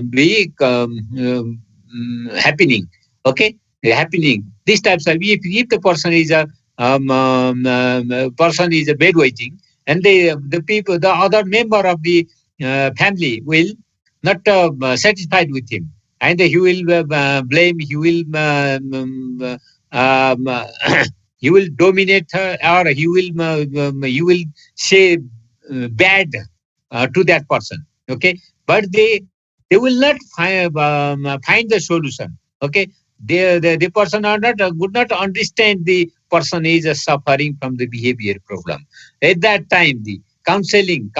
be happening. Okay, happening. These types of, if the person is a person is a bedwetting, and the people, the other member of the family will not satisfied with him, and he will blame, he will he will dominate her, or he will say bad to that person. Okay, but they will not find the solution. Okay, the person are not would not understand the person is suffering from the behavior problem. At that time, the counseling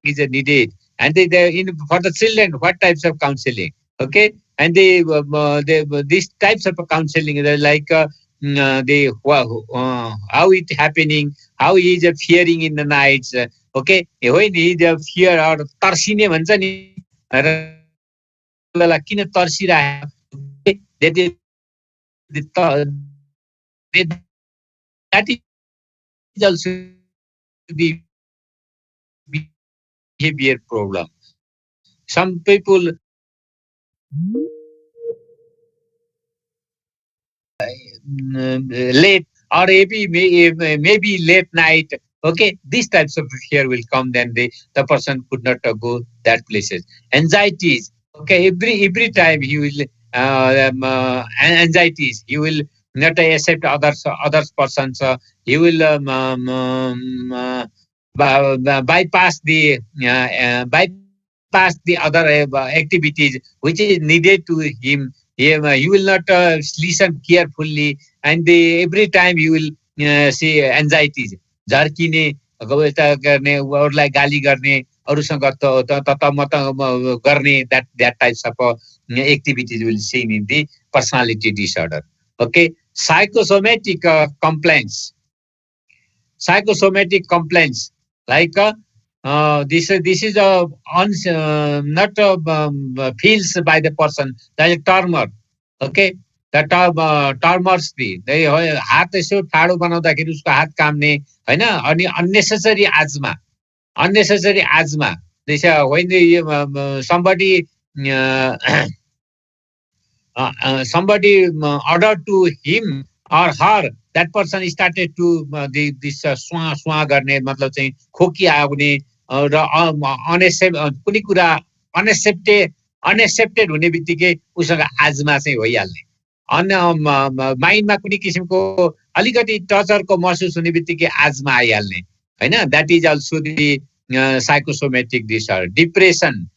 is needed, and for the children, what types of counseling? Okay, and these types of counseling, like how it happening, how he is fearing in the nights. Okay, when he is fear or तर्सिने भन्छ नि, बेला किन तर्सिरहेको, that is also the behavior problem. Some people late, or maybe late night. Okay, these types of fear will come. Then the person could not go that places. Anxieties. Okay, every time he will anxieties. He will not accept others persons. He will bypass the other activities which is needed to him. You will not listen carefully, and every time you will see anxieties. झर्किने, गबेता गर्ने, अरूलाई गाली गर्ने, अरूसँग ततमत गर्ने, that types of activities will seen in the personality disorder. Okay, psychosomatic complaints. Psychosomatic complaints, like this is not feels by the person, like tremor. Okay, the tremors, हात यसो ठाडो बनाउँदाखेरि उसको हात काम्ने, हैन, अनि unnecessary asthma. This when somebody somebody ordered to him or her, that person started to this swaa गर्ने, मतलब चाहिँ खोकी आउने र कुनै कुरा अनएक्सेप्टेड हुने बित्तिकै उसँग आजमा चाहिँ भइहाल्ने, माइन्डमा कुनै किसिमको अलिकति टचरको महसुस हुने बित्तिकै आजमा आइहाल्ने, हैन. That is also the psychosomatic disorder. Depression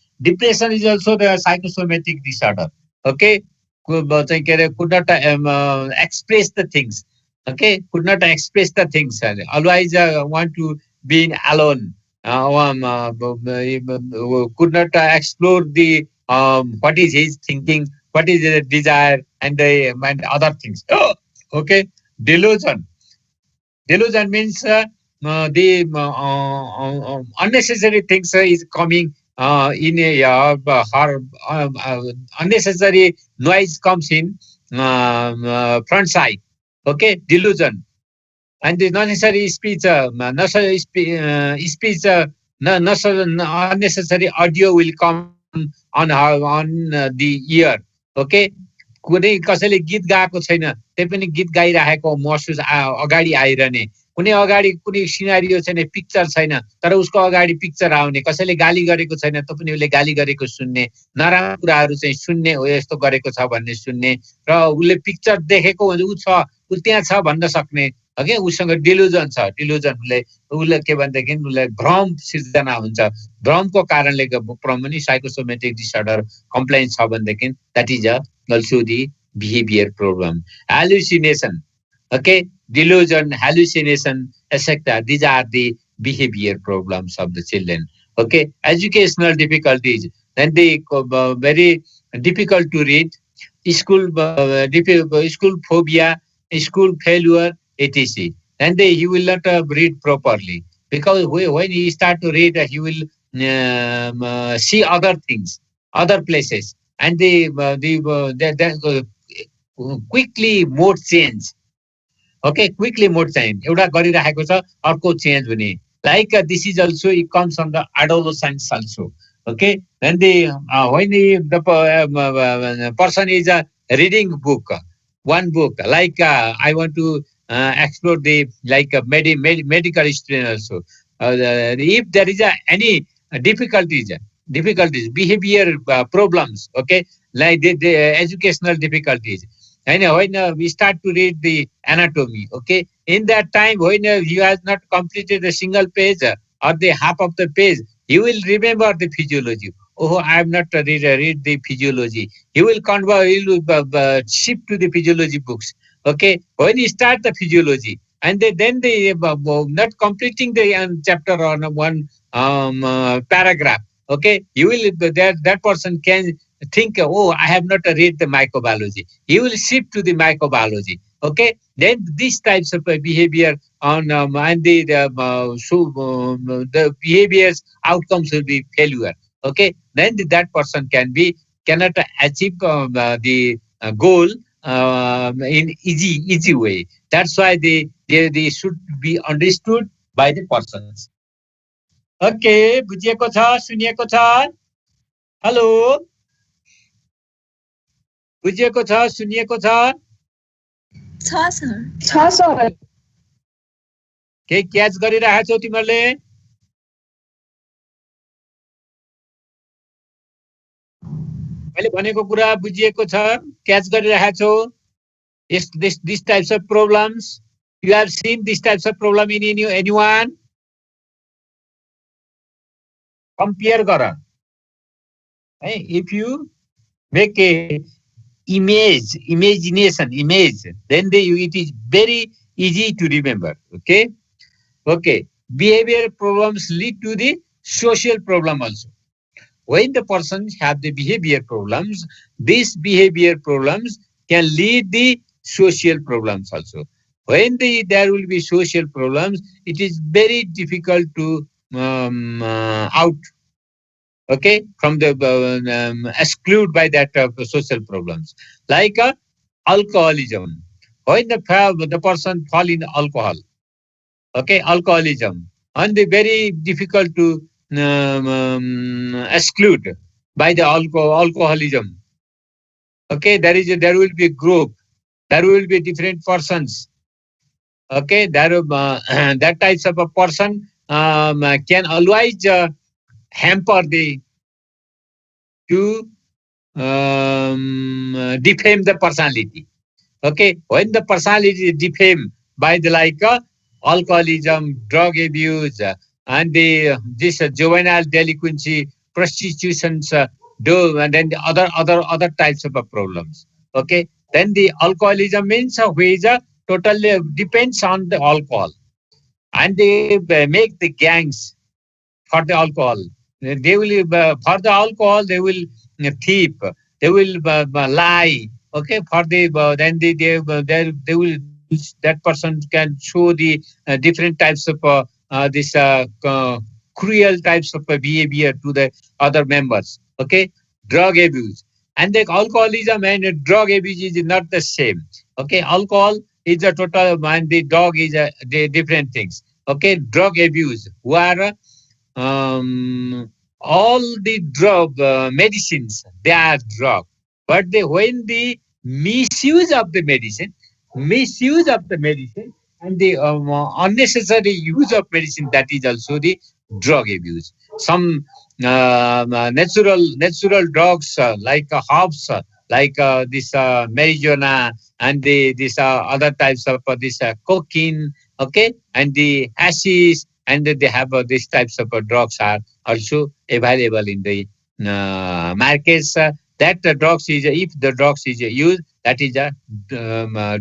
is also the psychosomatic disorder. Okay, could not express the things. Okay, could not express the things. Otherwise, want to be alone. Could not explore the what is his thinking, what is his desire, and other things. Okay, delusion. Delusion means the unnecessary things is coming in unnecessary noise comes in front side. Okay, delusion. And the unnecessary speech, unnecessary audio will come on the ear. Okay, कुनै कसैले गीत गाएको छैन, त्यही पनि गीत गाइरहेको महसुस अगाडि आइरहने, कुनै अगाडि कुनै सिनारियो छैन, पिक्चर छैन, तर उसको अगाडि पिक्चर आउने, कसैले गाली गरेको छैन त पनि उसले गाली गरेको सुन्ने, नराम्रो कुराहरू चाहिँ सुन्ने, हो यस्तो गरेको छ भन्ने सुन्ने, र उसले पिक्चर देखेको हुन्छ, ऊ त्यहाँ छ भन्न सक्ने. ओके, उसँग डिलुजन छ. उसले के भनेदेखि उसलाई भ्रम सिर्जना हुन्छ. भ्रमको कारणले पनि साइकोसोमेटिक डिसअर्डर कम्प्लेन छ भनेदेखि that is also the behavior problem. Hallucination. Okay, delusion, hallucination, etc. These are the behavior problems of the children. Okay, educational difficulties. Then they very difficult to read. School phobia, school failure, etc. And he will not read properly, because when he start to read, he will see other things, other places, and they quickly mode change. Okay, quickly mode change. एउटा गरिरहेको छ, अर्को change हुने. Like this is also, it comes from the adolescence also. Okay, then when the person is reading book, one book, like I want to explore the like medical history also. If there is any difficulties, behavior problems, okay, like the educational difficulties. And when we start to read the anatomy, okay, in that time when you have not completed a single page or the half of the page, you will remember the physiology. Oh, I have not read the physiology. You will convert, you will shift to the physiology books. Okay, when you start the physiology, and then they not completing the chapter or one paragraph. Okay, you will that person can think, oh, I have not read the microbiology. You will shift to the microbiology. Okay, then these types of behavior on and the behaviors outcomes will be failure. Okay, then that person cannot achieve the goal in easy way. That's why they should be understood by the persons. Okay, बुझिएको छ, सुनिएको छ? Hello, बुझिएको छ, सुनिएको छ? छ sir. छ sir. केही catch गरिरहेछौ तिमीहरूले? मैले भनेको कुरा बुझिएको छ, catch गरिरहेछौ? These types of problems, you have seen these types of problem in anyone? Compare गर है. If you make a image, then it is very easy to remember. Okay. Behavior problems lead to the social problem also. When the persons have the behavior problems, these behavior problems can lead the social problems also. When there will be social problems, it is very difficult to out, okay, from the exclude by that social problems, like alcoholism. When the person fall in alcohol, okay, alcoholism, and the very difficult to exclude by the alcoholism. Okay, there will be a group, there will be different persons. Okay, that types of a person can always hamper the to defame the personality. Okay, when the personality is defamed by the like alcoholism, drug abuse, and this juvenile delinquency, prostitutions, and then the other types of problems. Okay, then the alcoholism means which totally depends on the alcohol, and they make the gangs for the alcohol. They will for the alcohol they will thief, they will lie. Okay, for the they will that person can show the different types of this cruel types of behavior to the other members. Okay, drug abuse and the alcoholism and drug abuse is not the same. Okay, alcohol is a total and the dog is the different things. Okay, drug abuse who are all the drug medicines, they are drug, but when the misuse of the medicine and the unnecessary use of medicine, that is also the drug abuse. Some natural drugs like herbs, like this marijuana and this other types of this cocaine, okay, and the hashish, and they have these types of drugs are also available in the markets. That the drugs is, if the drugs is used, that is a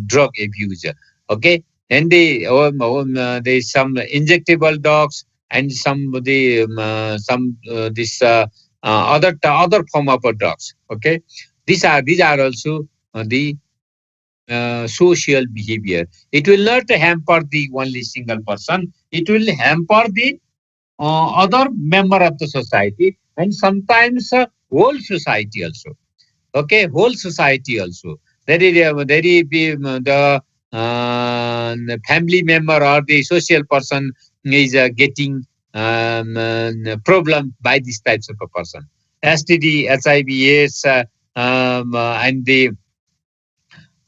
drug abuse. Okay, and there's some injectable drugs and some some this other form of drugs. Okay, these are also the social behavior. It will not hamper the only single person. It will hamper the other member of the society, and sometimes whole society also. Okay, whole society also. There be the family member or the social person is getting problem by these types of a person. STD, HIV/AIDS, and the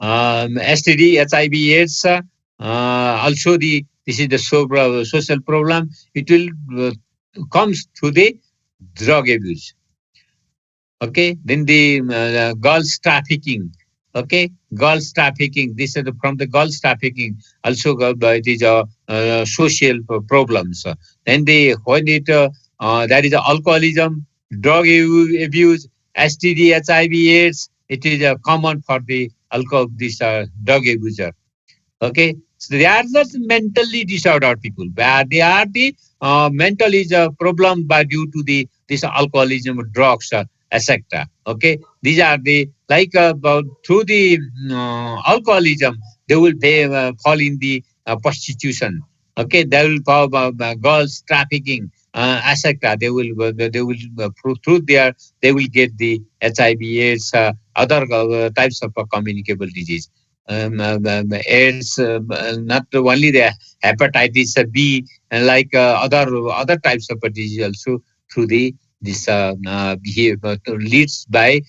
STD, HIV/AIDS. Also, this is the social problem. It will comes to the drug abuse. Okay, then the girls trafficking. Okay, girls trafficking. This is from the girls trafficking. Also, these are social problems. Then the when it that is alcoholism, drug abuse, STD, HIV/AIDS. It is common for the alcohol, this drug abuser. Okay, so they are not mentally disordered people, but they are the mental is a problem by due to the this alcoholism, drugs, etc. Okay, these are the like through the alcoholism they will fall in the prostitution. Okay, they will fall girls trafficking, etc. They will through their they will get the HIV/AIDS, other types of communicable disease. AIDS, not only the hepatitis B, and like other types of disease also through the this behavior leads by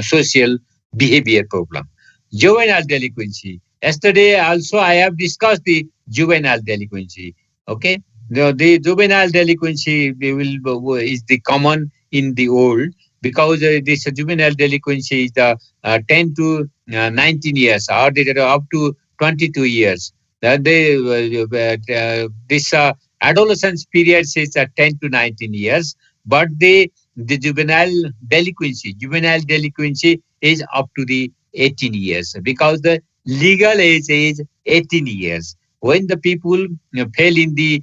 social behavior problem. Juvenile delinquency. Yesterday also I have discussed the juvenile delinquency. Okay, the juvenile delinquency is the common in the old, because this juvenile delinquency is the 10 to 19 years, or they are up to 22 years. This adolescence period is 10 to 19 years, but the juvenile delinquency is up to the 18 years, because the legal age is 18 years. When the people fail in the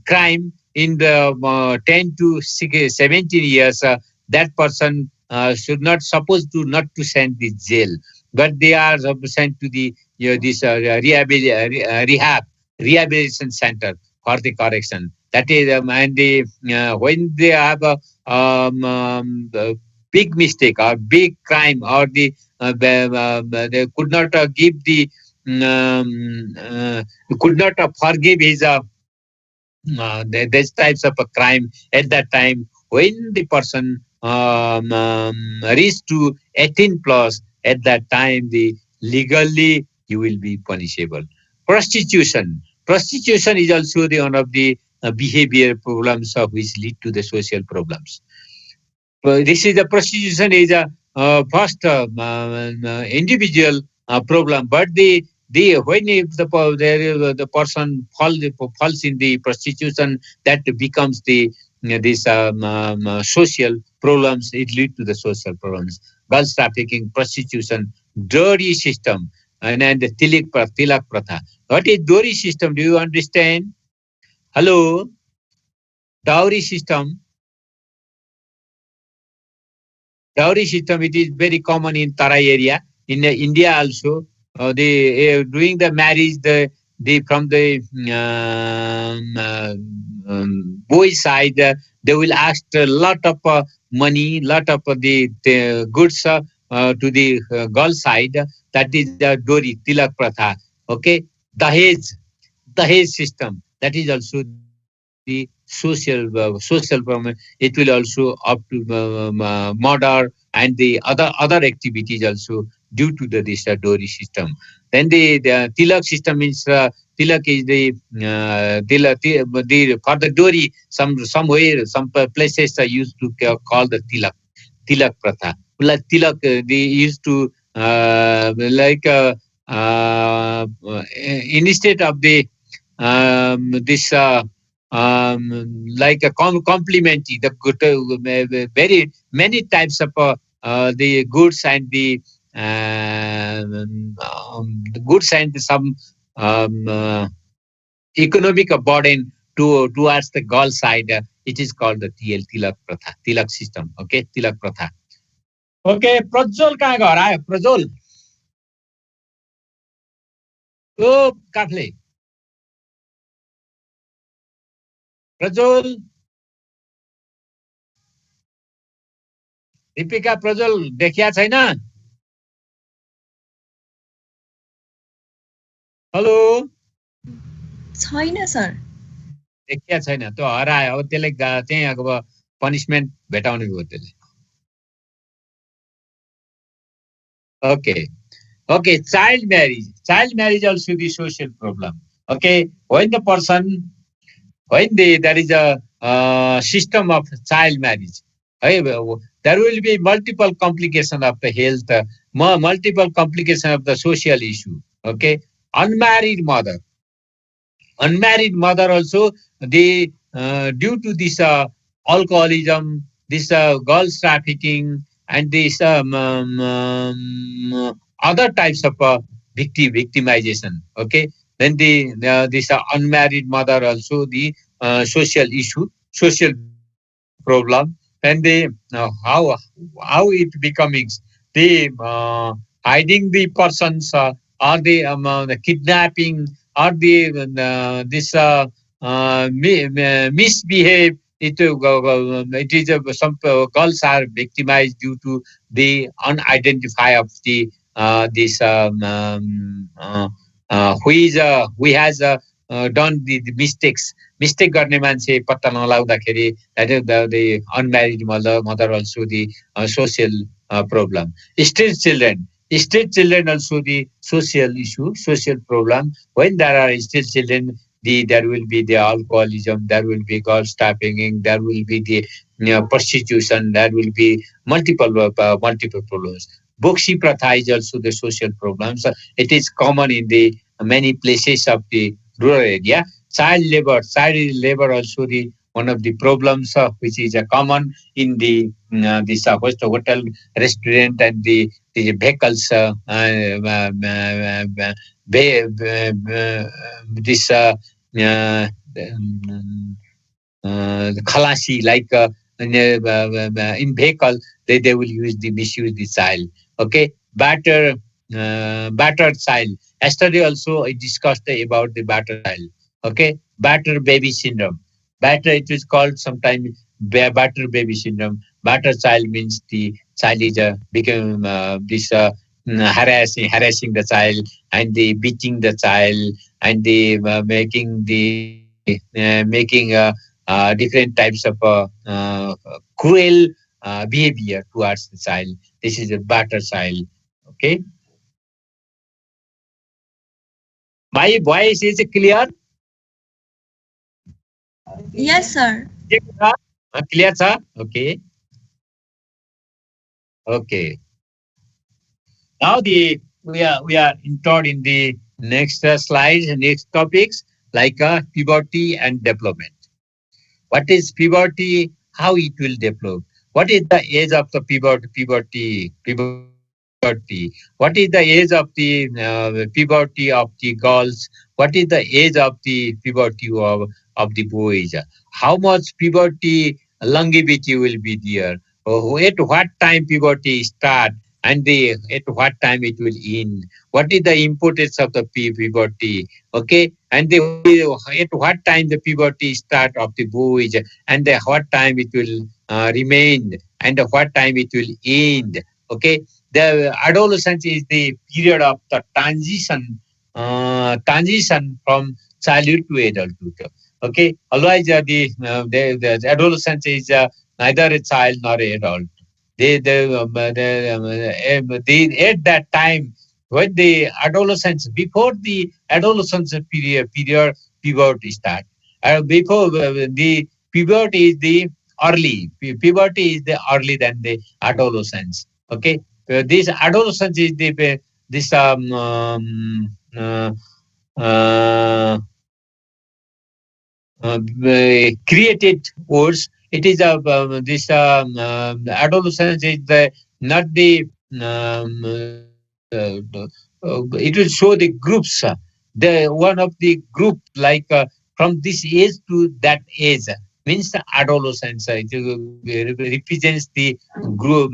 crime in the 10 to 17 years, that person should not supposed to not to send the jail, but they are sent to the this rehabilitation center for the correction. That is, and the when they have a big mistake or big crime, or they could not give the could not forgive his these types of a crime at that time, when the person reach to 18 plus, at that time the legally you will be punishable. Prostitution is also the one of the behavior problems of which lead to the social problems. This is the prostitution is a first individual problem, but the when if the person falls in the prostitution, that becomes the this social problems. It lead to the social problems. Girls trafficking, prostitution, dowry system, and the tilak pratha. What is dowry system? Do you understand? Hello, dowry system. Dowry system, it is very common in Tarai area. In India also, they doing the marriage, the from the boy side, they will ask a lot of money, lot of the goods to the girl side. That is the dowry, tilak pratha. Okay, Dahej, Dahej system. That is also the social problem. It will also up to murder and the other activities also due to the this dowry system. Then the tilak system means tilak is the for the dowry. Somewhere some places are used to call the tilak pratha. Like tilak, they used to like instead of the this like a complimentary the good very many types of the goods and the goods and some um, uh, economic burden towards the girl side. It is called the tilak pratha, tilak system. Okay, tilak pratha. Okay, Prajwal कहाँ घर आयो प्रज्वल ओ काफले प्रज्वल दीपिका प्रज्वल देखिया छैन hello छैन sir देखिया छैन त्यो हरायो अब त्यसले चाहिँ अब पनिसमेन्ट भेटाउने भयो त्यसले okay child marriage also the social problem okay when the person when there is a system of child marriage there will be multiple complication of the health multiple complication of the social issue okay unmarried mother also they due to this alcoholism this girls trafficking and this other types of victimization okay then the this unmarried mother also the social issue social problem and the how it becoming the hiding the persons or the kidnapping or this misbehave it is some girls are victimized due to the unidentify of the this who has done the mistakes mistake गर्ने मान्छे पत्ता नलाउँदाखेरि that is the unmarried mother also the social problem street children also the social issue social problem when there are street children there will be the alcoholism there will be girls trafficking there will be the prostitution there will be multiple problems boxi pratha is also the social problems it is common in the many places of the rural area child labor also the one of the problems which is common in the this hotel restaurant and the vehicles this khalasi like in vehicle they will misuse the child okay battered child yesterday also I discussed about the battered child okay battered baby syndrome batter it is called sometimes batter baby syndrome batter child means the child is become this harassing the child and the beating the child and the making different types of cruel behavior towards the child this is a batter child okay my voice is clear Yes, sir. clear sir okay okay now we are entered in the next slides, next topics like puberty and development. What is puberty? How it will develop? What is the age of the puberty? What is the age of the puberty of the girls? What is the age of the puberty of the boys? How much puberty longevity will be there? At what time puberty start? And at what time it will end? What is the importance of the puberty? Okay, and at what time the puberty start of the boys, and what time it will remain, and what time it will end. Okay, the adolescence is the period of the transition from childhood to adulthood. Okay, otherwise the adolescence is neither a child nor an adult. They at that time when the adolescence before the adolescence period puberty start before the puberty is the early puberty is the early than the adolescence okay this adolescence is the this uh, created words. It is this adolescence is the not the it will show the groups. The one of the group like from this age to that age means the adolescence. It represents the group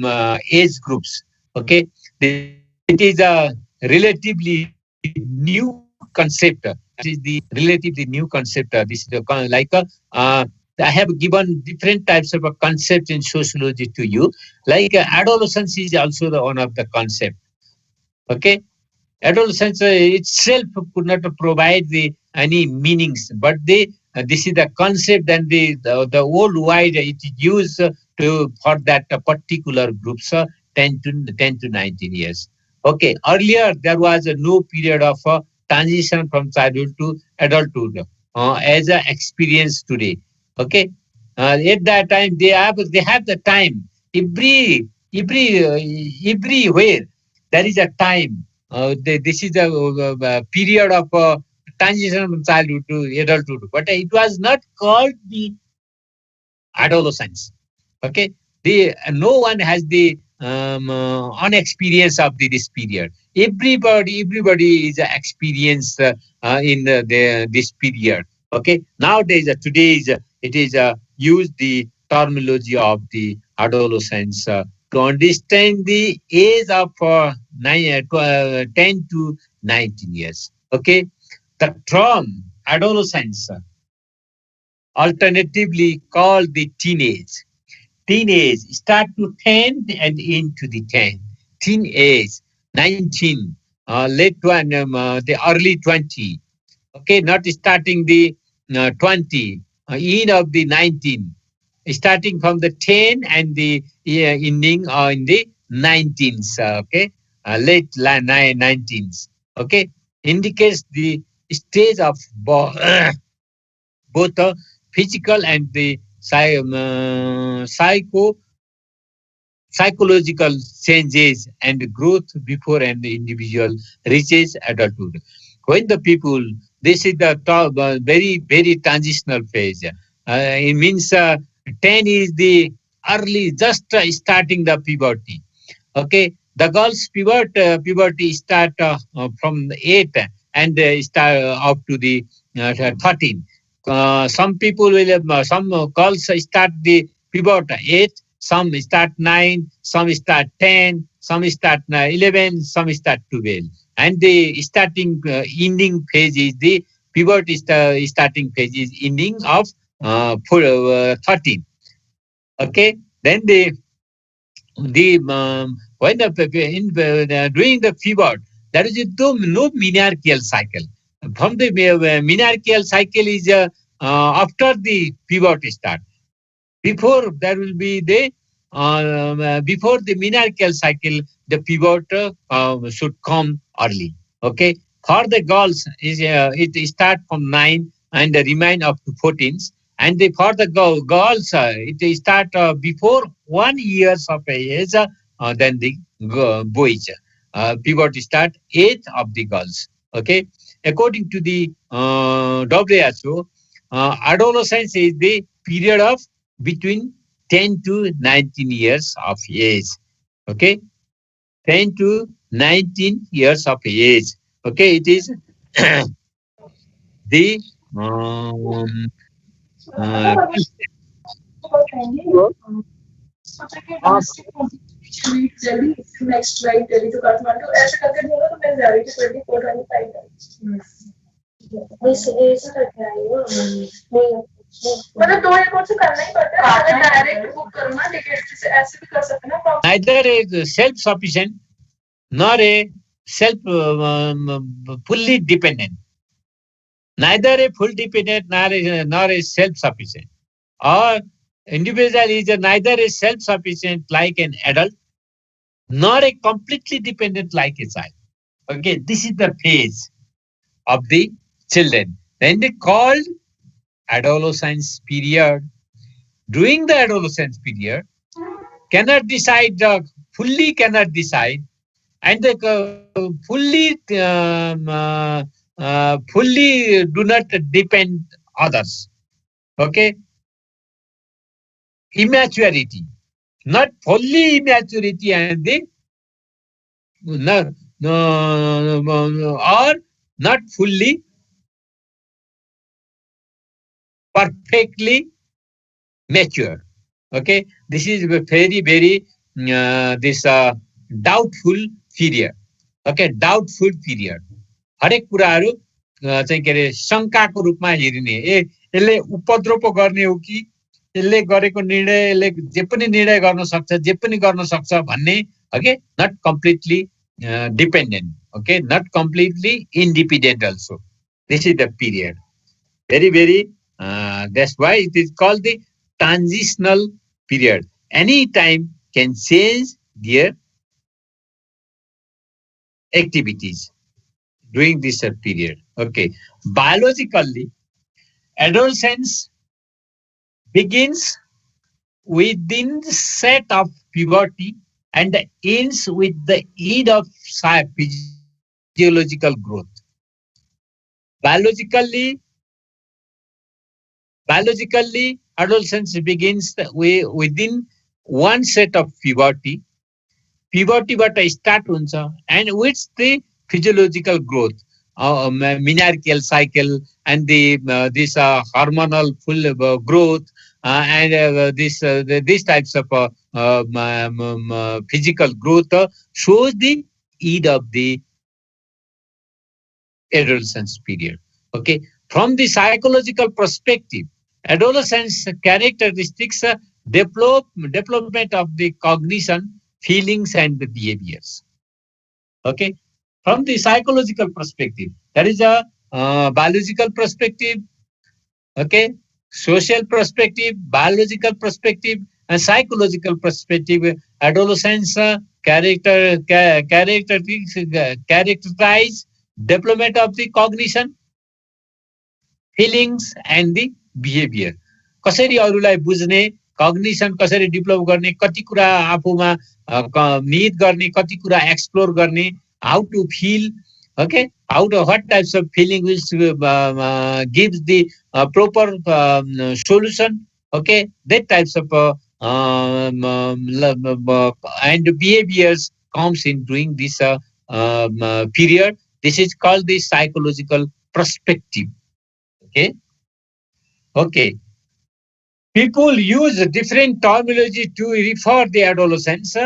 age groups. Okay, it is a relatively new concept. That is the relatively new concept. This is the like I have given different types of a concept in sociology to you. Like adolescence is also the one of the concept. Okay, adolescence itself could not provide the any meanings, but they this is the concept and the worldwide it is used to for that particular groups 10 to 19 years. Okay, earlier there was no period of transition from childhood to adulthood as a experience today. Okay, at that time they have the time. Everywhere there is a time. This is a period of transition from childhood to adulthood, but it was not called the adolescence. Okay, the no one has the unexperience of this period. Everybody is experienced this period. Okay, nowadays today's it is use the terminology of the adolescence to understand the age of 10 to 19 years. Okay, the term adolescence alternatively called the teenage. Teenage start to 10 and into the 10. Teenage 19, late one, the early 20. Okay, not starting the 20, in of the 19, starting from the 10 and the ending in the 19s. Okay, late 19s. Okay, indicates the stage of both physical and the psychological changes and growth before an individual reaches adulthood. When the people, this is the very transitional phase. It means 10 is the early, just starting the puberty. Okay, the girls puberty start from 8 and start up to the 13. Some people will some girls start the puberty 8, some start 9, some start 10, some start 11, some start 12. And the starting ending phase is the puberty starting phase is ending of 13. Okay, then the when during the fever, there is no menarcheal cycle. From the menarcheal cycle is after the puberty start. Before there will be the before the menarcheal cycle, the pivot should come early. Okay, for the girls is it start from 9 and remain up to 14s, and for the girls it start before 1 years of age. Then the boys pivot start 8 of the girls. Okay, according to the WHO, adolescence is the period of between 10 to 19 years of age. Okay, 10 to 19 years of age. Okay, it is the of next flight Delhi to Kathmandu ऐसे करके बोला तो मैं जा रही थी 24-25 ऐसा करके आई हो मतलब 2 एयरपोर्ट से करना ही पड़ता है अगर डायरेक्ट बुक करो ना टिकट ऐसे भी कर सकते हैं ना neither is self-sufficient nor a fully dependent. Neither a full dependent nor a self-sufficient. Or individual is neither a self-sufficient like an adult nor a completely dependent like a child. Okay, this is the phase of the children. Then they called adolescence period. During the adolescence period, cannot decide, fully cannot decide, and they fully do not depend others. Okay, immaturity, not fully immaturity, and the no, or not fully perfectly mature. Okay, this is a very this doubtful period. Okay, doubtful period. हरेक कुराहरू चाहिँ के अरे शङ्काको रूपमा हेरिने यसले उपद्रो पो गर्ने हो कि यसले गरेको निर्णय यसले जे पनि निर्णय गर्न सक्छ जे पनि गर्न सक्छ भन्ने. Okay, not completely dependent. Okay, not completely independent also. This is the period. Very That's why it is called the transitional period. Any time can change their activities during this period. Okay. Biologically, adolescence begins within the set of puberty and ends with the end of physiological growth. Biologically, biologically, adolescence begins within one set of puberty. Pubertyबाट start हुन्छ and with the physiological growth, menarcheal cycle and the this hormonal full growth and these types of physical growth shows the end of the adolescence period. Okay, from the psychological perspective, adolescence characteristics development of the cognition, feelings, and the behaviors. Okay, from the psychological perspective, there is a biological perspective. Okay, social perspective, biological perspective, and psychological perspective. Adolescence characterize development of the cognition, feelings and the behaviour. कसरी अरूलाई बुझ्ने, cognition कसरी develop गर्ने, कति कुरा आफूमा निहित गर्ने, कति कुरा एक्सप्लोर गर्ने, how to fill, okay, how to what types of feeling will gives the proper solution, okay, that types of and behaviors comes in during this period. This is called the psychological perspective. Okay. Okay. People use different terminology to refer the adolescence.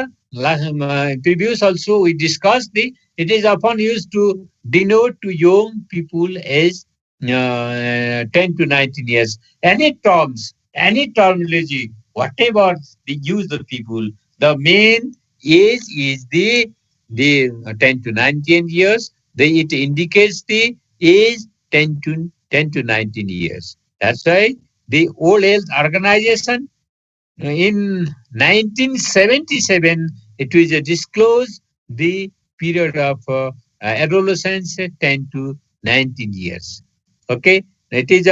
Previous also we discussed it is often used to denote to young people age 10 to 19 years. Any terms, any terminology, whatever they use the people, the main age is the 10 to 19 years. It indicates the age 10 to 19 years. That's why the World Health Organization in 1977, it was disclosed the period of adolescence 10 to 19 years. Okay, it is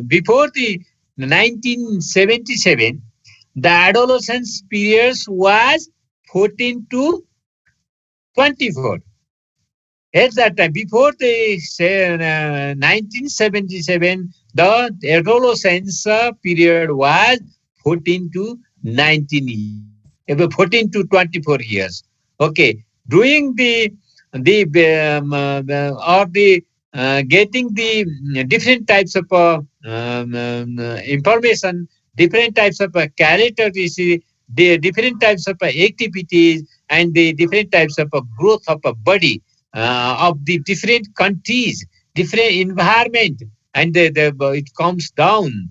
before the 1977, the adolescence period was 14 to 24. At that time, before the 1977, the adolescence period was 14 to 19 years, 14 to 24 years. Okay, doing the or the getting the different types of information, different types of characteristics, the different types of activities, and the different types of growth of a body of the different countries, different environment, and it comes down,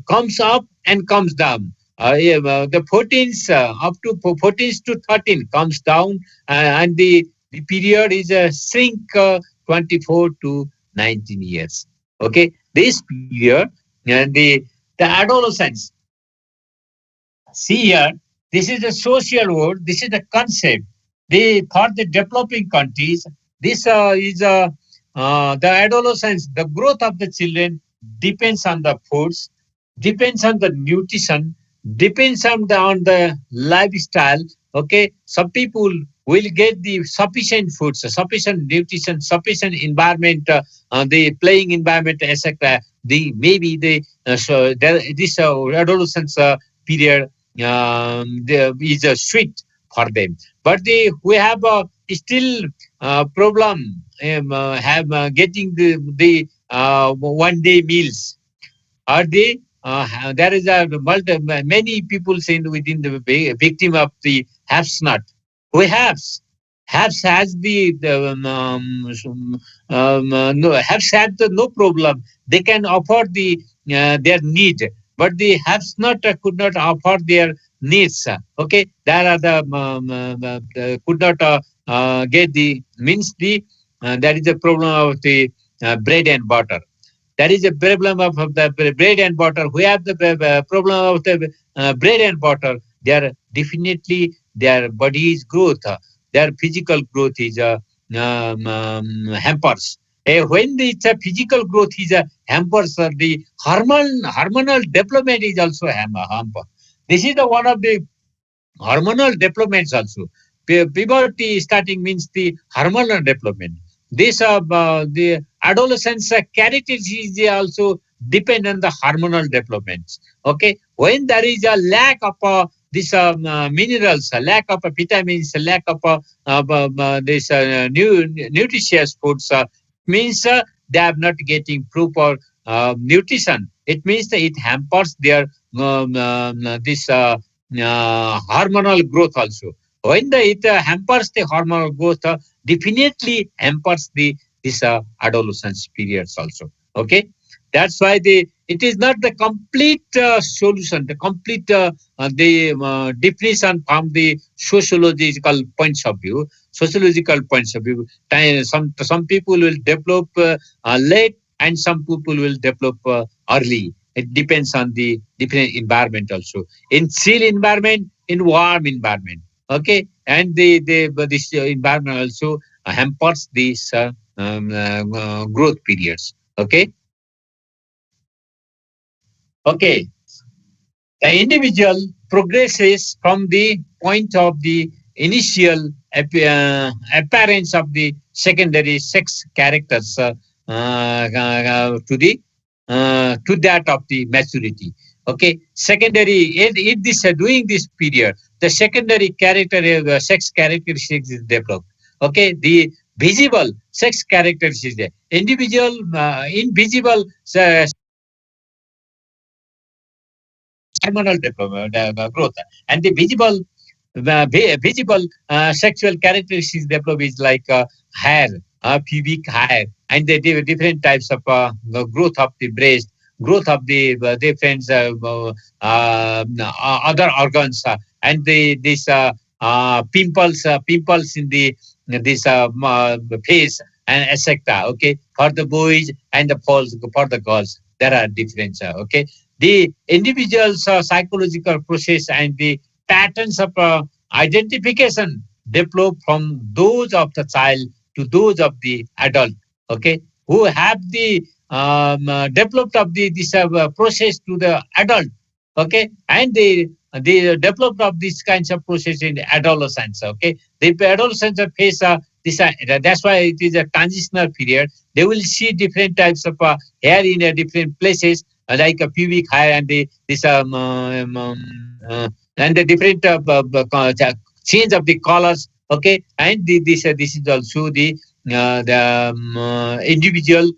comes up and comes down. The 14s up to 14s to 13 comes down, and the period is a shrink 24 to 19 years. Okay, this period and the adolescence. See here, this is a social word. This is a concept. For the developing countries, this is the adolescence. The growth of the children depends on the foods, depends on the nutrition, depends on the lifestyle. Okay, some people will get the sufficient foods, sufficient nutrition, sufficient environment, the playing environment, etc. The maybe the so there, this adolescence period is sweet for them, but we have still problem have getting the one day meals. Are they there is a many people in within the victim of the haves not. Who haves has no haves had the no problem. They can afford their need, but the haves not could not afford their needs. Okay, there are the could not get the means the there is a problem of the bread and butter. There is a problem of the bread and butter. Who have the problem of the bread and butter? Their definitely their body's growth, their physical growth is hampers. When it's a physical growth is hampers, the hormonal development is also hamper. This is the one of the hormonal developments also. Puberty starting means the hormonal development. This the adolescence characteristics also depend on the hormonal developments. Okay, when there is a lack of this minerals, a lack of vitamins, a lack of this nutritious foods, means they are not getting proper nutrition. It means that it hampers their this hormonal growth also. When it hampers the hormonal growth, definitely hampers the this adolescence periods also. Okay, that's why it is not the complete solution, the complete the definition from the sociological points of view. Sociological points of view, some people will develop late, and some people will develop early. It depends on the different environment also. In chill environment, in warm environment. Okay, and but this environment also hampers these growth periods. Okay, okay. The individual progresses from the point of the initial appearance of the secondary sex characters to that of the maturity. Okay, secondary in this during this period, the secondary character sex characteristics is developed. Okay, the visible sex characteristics, the individual invisible hormonal development, growth, and the visible sexual characteristics develop is like hair, pubic hair, and the different types of growth of the breast, growth of the different other organs, and this pimples in the this face and etc. Okay, for the boys and for the girls, there are difference. Okay, the individual's psychological process and the patterns of identification develop from those of the child to those of the adult. Okay, who have the developed of the this process to the adult. Okay, and the developed of these kinds of process in the adolescence. Okay, the adolescence face this. That's why it is a transitional period. They will see different types of hair in different places, like a pubic hair and the this and the different change of the colors. Okay, and this is also the individual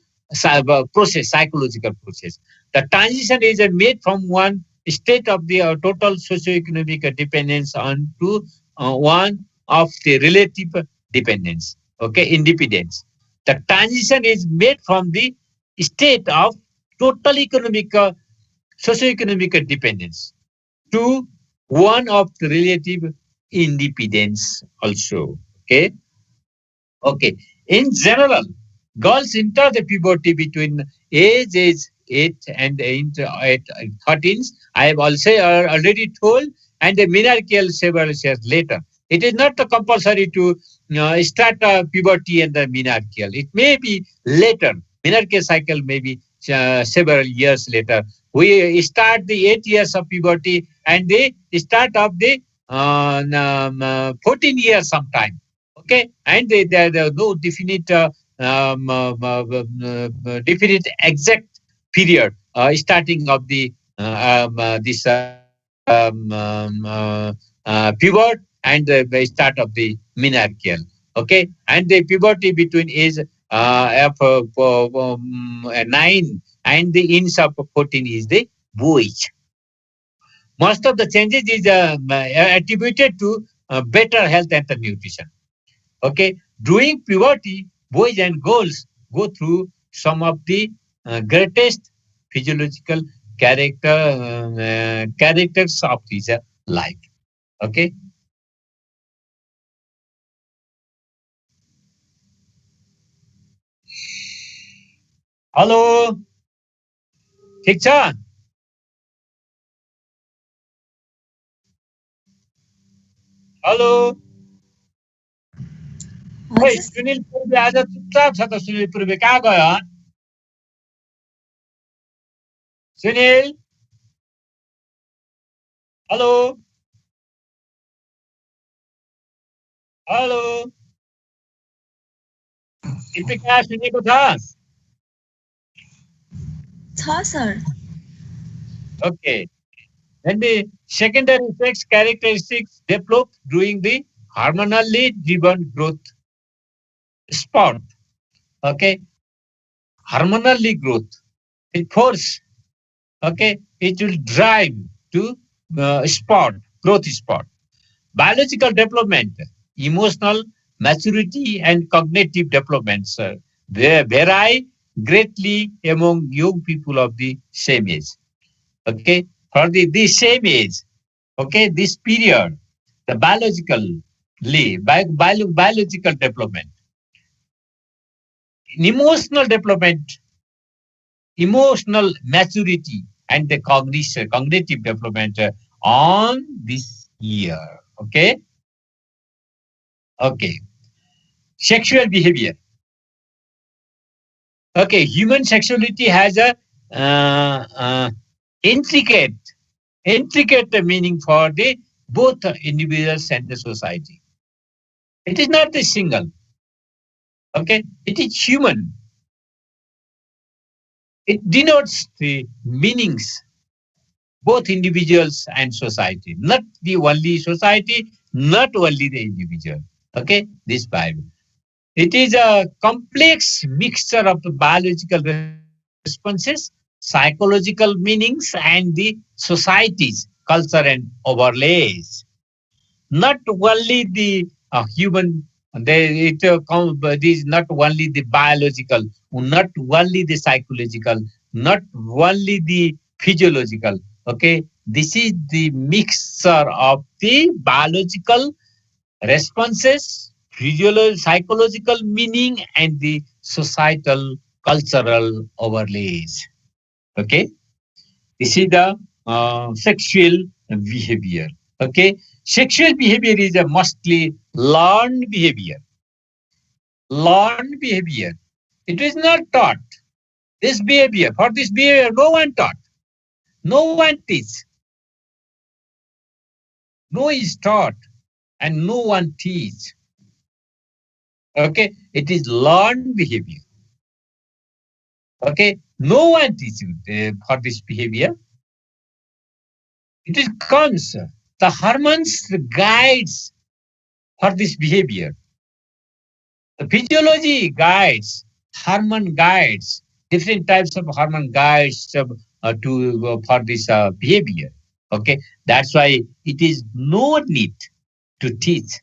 process, psychological process. The transition is made from one state of the total socioeconomic dependence on to one of the relative dependence. Okay, independence. The transition is made from the state of total economic socioeconomic dependence to one of the relative independence also. Okay. Okay. In general, girls enter the puberty between age 8 and 13. I have also already told, and the menarcheal several years later. It is not compulsory to start puberty and the menarcheal. It may be later. Menarcheal cycle may be several years later. We start the 8 years of puberty, and they start of the 14 years sometime. Okay, and there are no definite definite exact period starting of the this pivot and the start of the menarcheal. Okay, and the puberty between is of 9 and the inch of 14 is the boys. Most of the changes is attributed to better health and the nutrition. Okay, during puberty, boys and girls go through some of the greatest physiological characters of his life. Okay, hello. ठिक छ? Hello खोइ सुनिल पूर्वे आज चुपचाप छ त सुनिल पूर्वे कहाँ गयो Sunil hello hello तिमी कहाँ सुनेको छ sir. Okay. And the secondary sex characteristics develop during the hormonally driven growth spurt. Okay, hormonally growth. It force. Okay, it will drive to growth spurt. Biological development, emotional maturity, and cognitive developments they vary greatly among young people of the same age. Okay, for the same age, okay, this period, the biological development, emotional development, emotional maturity, and the cognitive development on this year. Okay, okay. Sexual behavior. Okay, human sexuality has a uh, uh, intricate, intricate meaning for the both individuals and the society. It is not a single. Okay, it is human. It denotes the meanings both individuals and society, not the only society, not only the individual. Okay, this Bible. It is a complex mixture of the biological responses, psychological meanings, and the society's culture and overlays. Not only the human, it is not only the biological, not only the psychological, not only the physiological. Okay, this is the mixture of the biological responses, physiological, psychological meaning, and the societal cultural overlays. Okay, this is the sexual behavior. Okay, sexual behavior is a mostly learned behavior. Learned behavior. It is not taught. This behavior, for this behavior, no one taught. No one teach. No is taught, and no one teach. Okay, it is learned behavior. Okay, no one teaches for this behavior. It is comes. The hormones guides for this behavior. The physiology guides, hormone guides, different types of hormone guides to for this behavior. Okay, that's why it is no need to teach.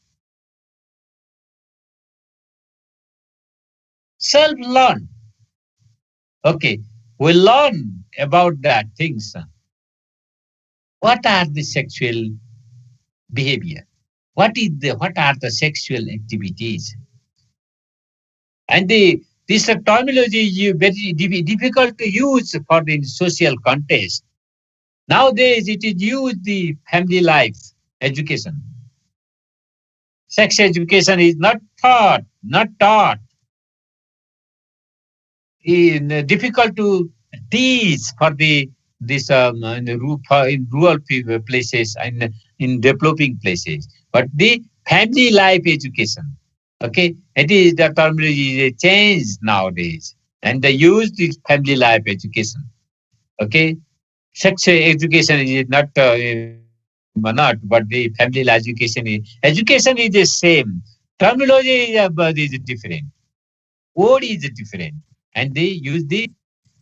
Self learn. Okay, we learn about that things. What are the sexual behavior? What are the sexual activities? And this terminology is very difficult to use for the social context. Nowadays, it is used the family life education. Sex education is not taught, not taught. Difficult to teach for the this in rural places and in developing places. But the family life education, okay, it is the terminology is changed nowadays, and they use this family life education. Okay, sex education is not, but the family education is the same. Terminology is different. Word is different, and they use the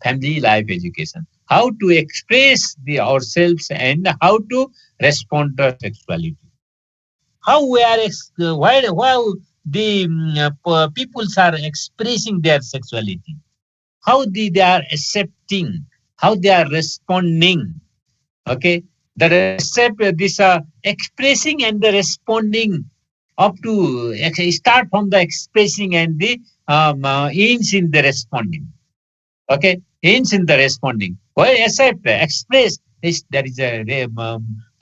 family life education. How to express ourselves and how to respond to sexuality. How we are why the peoples are expressing their sexuality. How they are accepting. How they are responding. Okay, the this expressing and the responding up to start from the expressing and the ends in the responding. Okay, ends in the responding. Well, accept, express, there is a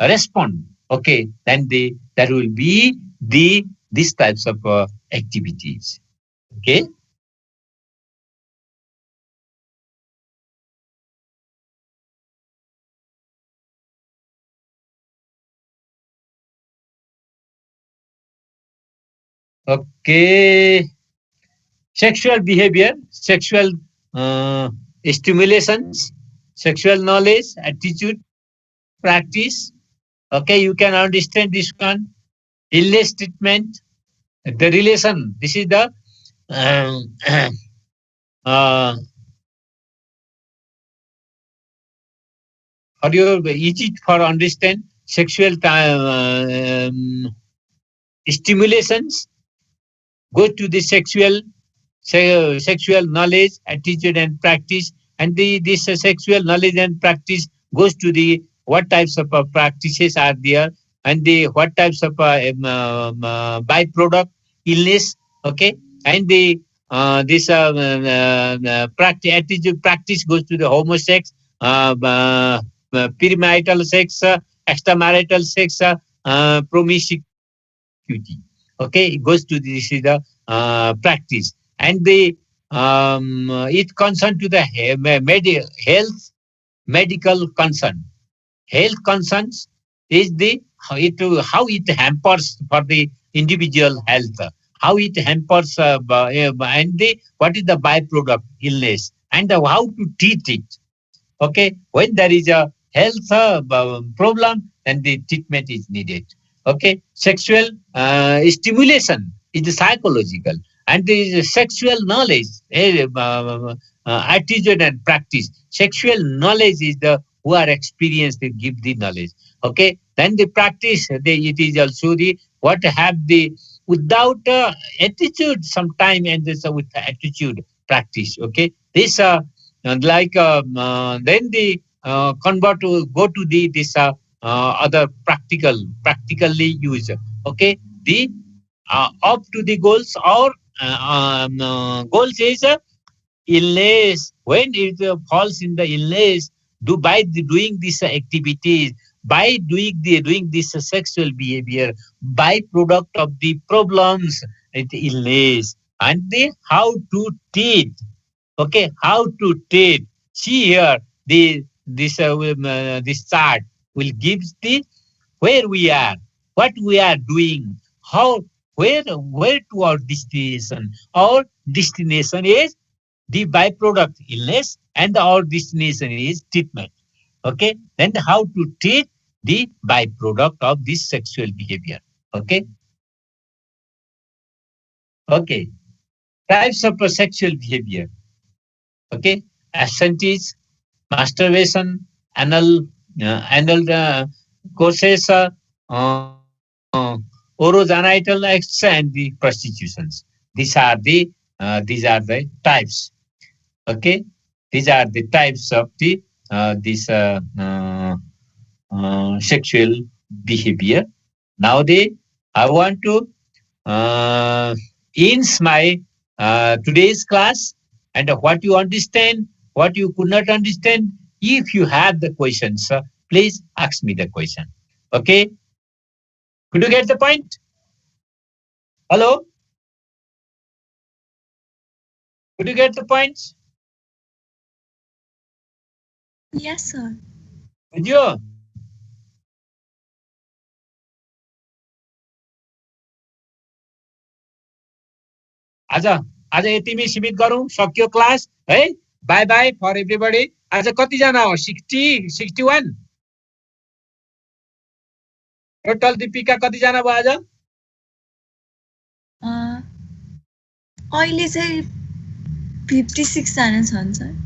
respond. Okay, then that will be these types of activities. Okay. Okay. Sexual behavior, sexual uh, stimulations, sexual knowledge, attitude, practice. Okay, you can understand this one. Illness treatment, the relation. This is the um, uh, for your easy for understand sexual stimulations. Go to the sexual knowledge, attitude, and practice. And this sexual knowledge and practice goes to the what types of practices are there, and the what types of byproduct illness. Okay, and the this attitude practice goes to the homosex, premarital sex, extramarital sex, promiscuity. Okay, it goes to this is the practice, and the it concern to the health medical concern. Health concerns is the how it hampers for the individual health, how it hampers and the what is the byproduct illness, and how to treat it. Okay, when there is a health problem, then the treatment is needed. Okay, sexual stimulation is the psychological, and the sexual knowledge, attitude and practice. Sexual knowledge is the who are experienced they give the knowledge. Okay, then the practice, it is also the what have the without attitude sometime, and this with attitude practice. Okay, this and like then the convert to go to the this other practically use. Okay, the up to the goals or goals is illness. When it falls in the illness, doing these activities, by doing this sexual behavior, by product of the problems, illness, and the how to treat. Okay, how to treat. See here, this chart will give the where we are, what we are doing, how where to our destination. Our destination is the byproduct illness, and our destination is treatment. Okay, then how to treat the byproduct of this sexual behavior. Okay, okay, types of sexual behavior. Okay, absentees, masturbation, anal courses, orogenital acts, and the prostitutions. These are the types. Okay, these are the types of the this sexual behavior. Now, I want to uh, end my today's class, and what you understand, what you could not understand. If you have the questions, please ask me the question. Okay, could you get the point? Hello, could you get the points? Yes, sir. Could you? आज आज यतिमै सीमित गरौँ, सक्यो class है। By by for everybody. आज कतिजना हो? 61। Total Deepika कतिजना भयो आज? अहिले चाहिँ 56 जना छन् सर।